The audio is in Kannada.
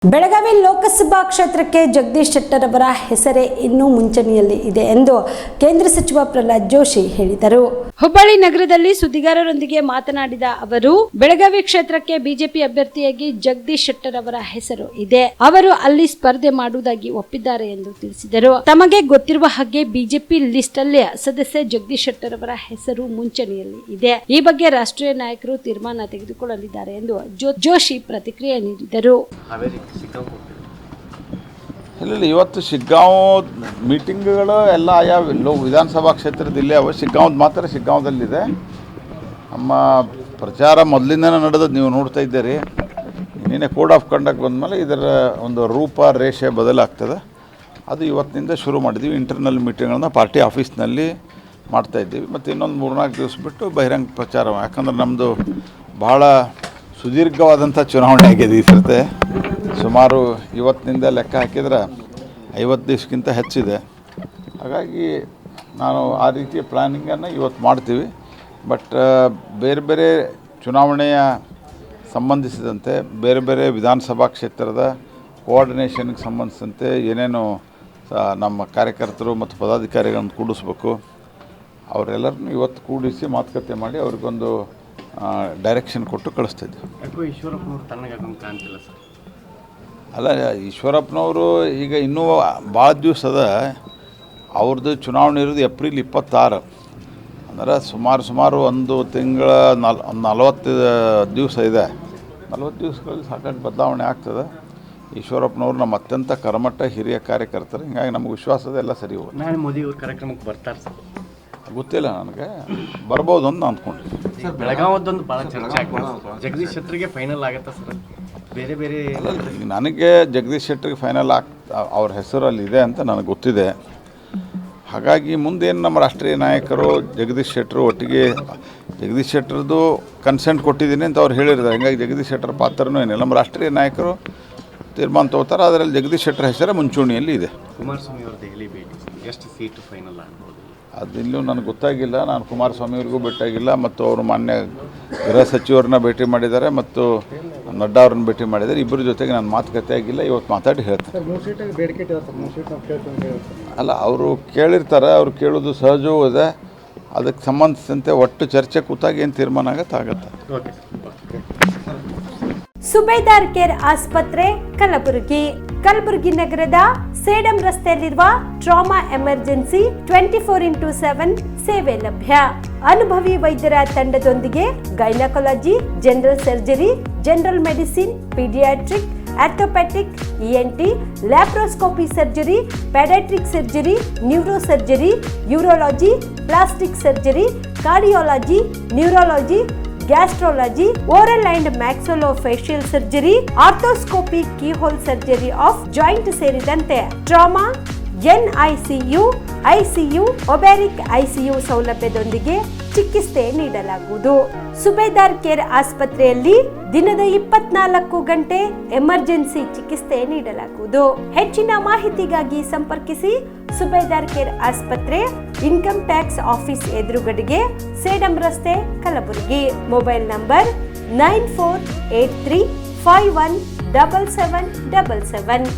ಬೆಳಗಾವಿ ಲೋಕಸಭಾ ಕ್ಷೇತ್ರಕ್ಕೆ ಜಗದೀಶ್ ಶೆಟ್ಟರ್ ಅವರ ಹೆಸರೇ ಇನ್ನೂ ಮುಂಚೂಣಿಯಲ್ಲಿ ಇದೆ ಎಂದು ಕೇಂದ್ರ ಸಚಿವ ಪ್ರಹ್ಲಾದ್ ಜೋಶಿ ಹೇಳಿದರು. ಹುಬ್ಬಳ್ಳಿ ನಗರದಲ್ಲಿ ಸುದ್ದಿಗಾರರೊಂದಿಗೆ ಮಾತನಾಡಿದ ಅವರು, ಬೆಳಗಾವಿ ಕ್ಷೇತ್ರಕ್ಕೆ ಬಿಜೆಪಿ ಅಭ್ಯರ್ಥಿಯಾಗಿ ಜಗದೀಶ್ ಶೆಟ್ಟರ್ ಅವರ ಹೆಸರು ಇದೆ. ಅವರು ಅಲ್ಲಿ ಸ್ಪರ್ಧೆ ಮಾಡುವುದಾಗಿ ಒಪ್ಪಿದ್ದಾರೆ ಎಂದು ತಿಳಿಸಿದರು. ತಮಗೆ ಗೊತ್ತಿರುವ ಹಾಗೆ ಬಿಜೆಪಿ ಲಿಸ್ಟ್ ಅಲ್ಲಿ ಸದಸ್ಯ ಜಗದೀಶ್ ಶೆಟ್ಟರ್ ಅವರ ಹೆಸರು ಮುಂಚೂಣಿಯಲ್ಲಿ ಇದೆ. ಈ ಬಗ್ಗೆ ರಾಷ್ಟ್ರೀಯ ನಾಯಕರು ತೀರ್ಮಾನ ತೆಗೆದುಕೊಳ್ಳಲಿದ್ದಾರೆ ಎಂದು ಜೋಶಿ ಪ್ರತಿಕ್ರಿಯೆ ನೀಡಿದರು. ಇಲ್ಲ, ಇವತ್ತು ಶಿಗ್ಗಾಂವ್ ಮೀಟಿಂಗ್ಗಳು ಎಲ್ಲ ಆಯಾ ವಿಧಾನಸಭಾ ಕ್ಷೇತ್ರದಲ್ಲಿ ಅವ. ಶಿಗ್ಗಾಂವ್ದು ಮಾತ್ರ ಶಿಗ್ಗಾಂವದಲ್ಲಿದೆ. ನಮ್ಮ ಪ್ರಚಾರ ಮೊದಲಿಂದನೇ ನಡೆದದ್ದು ನೀವು ನೋಡ್ತಾ ಇದ್ದೀರಿ. ನಿನ್ನೆ ಕೋಡ್ ಆಫ್ ಕಂಡಕ್ಟ್ ಬಂದಮೇಲೆ ಇದರ ಒಂದು ರೂಪ ರೇಷೆ ಬದಲಾಗ್ತದೆ. ಅದು ಇವತ್ತಿನಿಂದ ಶುರು ಮಾಡಿದ್ದೀವಿ. ಇಂಟರ್ನಲ್ ಮೀಟಿಂಗ್ಗಳನ್ನ ಪಾರ್ಟಿ ಆಫೀಸ್ನಲ್ಲಿ ಮಾಡ್ತಾಯಿದ್ದೀವಿ. ಮತ್ತು ಇನ್ನೊಂದು 3-4 ದಿವಸ ಬಿಟ್ಟು ಬಹಿರಂಗ ಪ್ರಚಾರ. ಯಾಕಂದ್ರೆ ನಮ್ಮದು ಭಾಳ ಸುದೀರ್ಘವಾದಂಥ ಚುನಾವಣೆ ಆಗಿದೆ ಈ ಸರ್ತೆ. ಸುಮಾರು ಇವತ್ತಿನಿಂದ ಲೆಕ್ಕ ಹಾಕಿದ್ರೆ 50 ದಿವಸಕ್ಕಿಂತ ಹೆಚ್ಚಿದೆ. ಹಾಗಾಗಿ ನಾನು ಆ ರೀತಿಯ ಪ್ಲ್ಯಾನಿಂಗನ್ನು ಇವತ್ತು ಮಾಡ್ತೀವಿ. ಬಟ್ ಬೇರೆ ಬೇರೆ ಚುನಾವಣೆಯ ಸಂಬಂಧಿಸಿದಂತೆ ಬೇರೆ ಬೇರೆ ವಿಧಾನಸಭಾ ಕ್ಷೇತ್ರದ ಕೋಆರ್ಡಿನೇಷನ್ಗೆ ಸಂಬಂಧಿಸಿದಂತೆ ಏನೇನು ನಮ್ಮ ಕಾರ್ಯಕರ್ತರು ಮತ್ತು ಪದಾಧಿಕಾರಿಗಳನ್ನು ಕೂಡಿಸ್ಬೇಕು, ಅವರೆಲ್ಲರನ್ನೂ ಇವತ್ತು ಕೂಡಿಸಿ ಮಾತುಕತೆ ಮಾಡಿ ಅವ್ರಿಗೊಂದು ಡೈರೆಕ್ಷನ್ ಕೊಟ್ಟು ಕಳಿಸ್ತಿದ್ದೆ. ಈಶ್ವರಪ್ಪನವರು ತಣ್ಣಗಾಗಂಗೆ ಕಾಣ್ತಿಲ್ಲ ಸರ್. ಅಲ್ಲ, ಈಶ್ವರಪ್ಪನವರು ಈಗ ಇನ್ನೂ ಭಾಳ ದಿವಸ ಅದ. ಅವ್ರದ್ದು ಚುನಾವಣೆ ಇರೋದು ಏಪ್ರಿಲ್ 26. ಅಂದರೆ ಸುಮಾರು ಒಂದು ತಿಂಗಳ 40 ದಿವಸ ಇದೆ. 40 ದಿವಸಗಳಲ್ಲಿ ಸಾಕಷ್ಟು ಬದಲಾವಣೆ ಆಗ್ತದೆ. ಈಶ್ವರಪ್ಪನವರು ನಮ್ಮ ಅತ್ಯಂತ ಕರ್ಮಠ ಹಿರಿಯ ಕಾರ್ಯಕರ್ತರು. ಹೀಗಾಗಿ ನಮಗೆ ವಿಶ್ವಾಸದ ಎಲ್ಲ ಸರಿ ಹೋಗುತ್ತೆ. ನಾನು ಮೋದಿ ಅವ್ರ ಕಾರ್ಯಕ್ರಮಕ್ಕೆ ಬರ್ತಾರೆ ಸರ್? ಗೊತ್ತಿಲ್ಲ ನನಗೆ, ಬರ್ಬೋದು ಅಂತ ನಾನು ಅಂದ್ಕೊಂಡೆ. ಸರ್, ಬೆಳಗಾವದ್ದೊಂದು ಭಾಳ ಚರ್ಚೆ ಆಗ್ತದೆ. ಜಗದೀಶ್ ಶೆಟ್ಟರ್ಗೆ ಫೈನಲ್ ಆಗುತ್ತಾ ಸರ್? ಬೇರೆ ಬೇರೆ ನನಗೆ ಜಗದೀಶ್ ಶೆಟ್ಟರ್ಗೆ ಫೈನಲ್ ಅವ್ರ ಹೆಸರು ಅಲ್ಲಿ ಇದೆ ಅಂತ ನನಗೆ ಗೊತ್ತಿದೆ. ಹಾಗಾಗಿ ಮುಂದೇನು ನಮ್ಮ ರಾಷ್ಟ್ರೀಯ ನಾಯಕರು ಜಗದೀಶ್ ಶೆಟ್ಟರು ಒಟ್ಟಿಗೆ ಜಗದೀಶ್ ಶೆಟ್ಟರ್ದು ಕನ್ಸೆಂಟ್ ಕೊಟ್ಟಿದ್ದೀನಿ ಅಂತ ಅವ್ರು ಹೇಳಿರ್ತಾರೆ. ಹೀಗಾಗಿ ಜಗದೀಶ್ ಶೆಟ್ಟರ್ ಪಾತ್ರನೂ ಏನಿಲ್ಲ. ನಮ್ಮ ರಾಷ್ಟ್ರೀಯ ನಾಯಕರು ತೀರ್ಮಾನ ತಗೋತಾರೆ. ಅದರಲ್ಲಿ ಜಗದೀಶ್ ಶೆಟ್ಟರ್ ಹೆಸರೇ ಮುಂಚೂಣಿಯಲ್ಲಿ ಇದೆ. ಕುಮಾರಸ್ವಾಮಿ ಅವರು ದೆಹಲಿ ಭೇಟಿ, ಎಷ್ಟು ಸೀಟು ಫೈನಲ್ ಆಗ್ಬೋದು? ಅದಿಲ್ಲೂ ನನಗೆ ಗೊತ್ತಾಗಿಲ್ಲ. ನಾನು ಕುಮಾರಸ್ವಾಮಿಯವ್ರಿಗೂ ಭೇಟಿಯಾಗಿಲ್ಲ ಮತ್ತು ಅವರು ಮಾನ್ಯ ಗೃಹ ಸಚಿವರನ್ನ ಭೇಟಿ ಮಾಡಿದ್ದಾರೆ ಮತ್ತು ನಡ್ಡಾ ಅವ್ರನ್ನ ಭೇಟಿ ಮಾಡಿದ್ದಾರೆ. ಇಬ್ಬರ ಜೊತೆಗೆ ನಾನು ಮಾತುಕತೆ ಆಗಿಲ್ಲ. ಇವತ್ತು ಮಾತಾಡಿ ಹೇಳ್ತಾರೆ. ಅಲ್ಲ, ಅವರು ಕೇಳಿರ್ತಾರೆ. ಅವ್ರು ಕೇಳೋದು ಸಹಜವೂ ಇದೆ. ಅದಕ್ಕೆ ಸಂಬಂಧಿಸಿದಂತೆ ಒಟ್ಟು ಚರ್ಚೆ ಕೂತಾಗ ಏನು ತೀರ್ಮಾನ ಆಗತ್ತೆ. ಸುಬೇದಾರ್ ಕೇರ್ ಆಸ್ಪತ್ರೆ ಕಲಬುರಗಿ ನಗರದ ಸೇಡಂ ರಸ್ತೆಯಲ್ಲಿರುವ ಟ್ರಾಮಾ ಎಮರ್ಜೆನ್ಸಿ 24x7 ಸೇವೆ ಲಭ್ಯ. ಅನುಭವಿ ವೈದ್ಯರ ತಂಡದೊಂದಿಗೆ gynaecology, general surgery, general medicine, paediatric, orthopaedic, ENT, laparoscopy surgery, paediatric surgery, neuro surgery, urology, plastic surgery, cardiology, neurology, gastrology, oral and maxillofacial surgery, arthroscopy, keyhole surgery of joint ಸೇರಿದಂತೆ trauma, NICU, ICU, obstetric ICU ಸೌಲಭ್ಯದೊಂದಿಗೆ ಚಿಕಿತ್ಸೆ ನೀಡಲಾಗುವುದು. ಸುಬೇದಾರ್ ಕೇರ್ ಆಸ್ಪತ್ರೆಯಲ್ಲಿ ದಿನದ 24 ಗಂಟೆ ಎಮರ್ಜೆನ್ಸಿ ಚಿಕಿತ್ಸೆ ನೀಡಲಾಗುವುದು. ಹೆಚ್ಚಿನ ಮಾಹಿತಿಗಾಗಿ ಸಂಪರ್ಕಿಸಿ ಸುಬೇದಾರ್ ಕೇರ್ ಆಸ್ಪತ್ರೆ, ಇನ್ಕಮ್ ಟ್ಯಾಕ್ಸ್ ಆಫೀಸ್ ಎದುರುಗಡೆಗೆ, ಸೇಡಂ ರಸ್ತೆ, ಕಲಬುರಗಿ. Mobile number 9483517777.